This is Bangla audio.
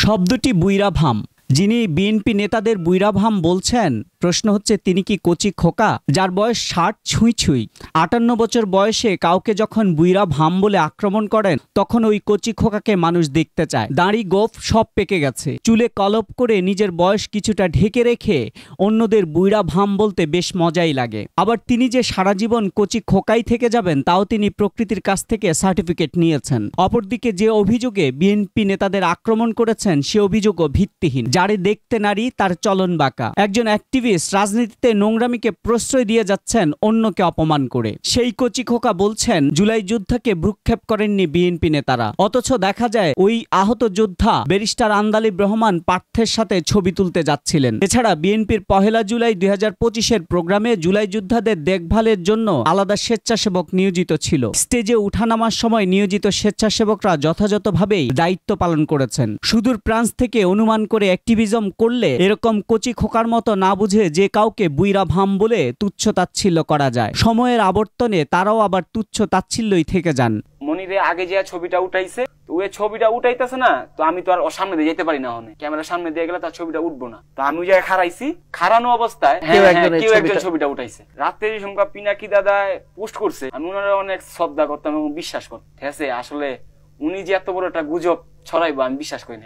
শব্দটি বুইড়াভাম। যিনি বিএনপি নেতাদের বুইড়াভাম বলছেন, প্রশ্ন হচ্ছে তিনি কি কচি খোকা যার বয়স ৬০ ছুঁই ছুঁই? ৫৮ বছর বয়সে কাউকে যখন বুইড়াভাম বলে আক্রমণ করেন তখন ওই কচি খোকাকে মানুষ দেখতে চায়। দাড়ি গোঁফ সব পেকে গেছে, চুলে কলপ করে নিজের বয়স কিছুটা ঢেকে রেখে অন্যদের বুইড়াভাম বলতে বেশ মজাই লাগে। আবার তিনি যে সারা জীবন কচি খোকাই থেকে যাবেন তাও তিনি প্রকৃতির কাছ থেকে সার্টিফিকেট নিয়েছেন। অপরদিকে যে অভিযোগে বিএনপি নেতাদের আক্রমণ করেছেন সে অভিযোগও ভিত্তিহীন। যারে দেখতে নারী তার চলন বাঁকা। একজন অ্যাক্টিভিস্ট রাজনীতিতে নোংরামিকে প্রশ্রয় দিয়ে যাচ্ছেন অন্যকে অপমান করে। সেই কচি খোকা বলছেন জুলাই যোদ্ধাকে ভ্রুক্ষেপ করেননি বিএনপি নেতারা, অথচ দেখা যায় ওই আহত যোদ্ধা ব্যারিস্টার আন্দালিব রহমান পার্থের সাথে ছবি তুলতে যাচ্ছিলেন। এছাড়া বিএনপির ১ জুলাই ২০২৫-এর প্রোগ্রামে জুলাই যোদ্ধাদের দেখভালের জন্য আলাদা স্বেচ্ছাসেবক নিয়োজিত ছিল। স্টেজে উঠানামার সময় নিয়োজিত স্বেচ্ছাসেবকরা যথাযথভাবেই দায়িত্ব পালন করেছেন। সুদূর প্রান্স থেকে অনুমান করে অ্যাক্টিভিজম করলে এরকম কচি খোকার মতো না বুঝে যে কাউকে বুইড়াভাম বলে তুচ্ছ তাচ্ছিল্য করা যায়। সময়ের আবর্তনে তারাও আবার তুচ্ছ তাচ্ছিল্যই থেকে যান। মনিরে আগে যে ছবিটা উঠাইছে ওই ছবিটা উঠাইতেছে না, তো আমি তো আর ওর সামনে দিয়ে যেতে পারি না, ক্যামেরার সামনে দিয়ে গেলে তার ছবিটা উঠবো না। তো আমি ওই জায়গায় খারাইছি, খারানো অবস্থায় কেউ একজন ছবিটা উঠাইছে। রাতে সংখ্যা পিনাকি দাদা পোস্ট করছে, আমি ওনারা অনেক শ্রদ্ধা করতাম এবং বিশ্বাস করতাম। ঠিক আছে, আসলে উনি যে এত বড় একটা গুজব ছড়াইবো আমি বিশ্বাস করি না।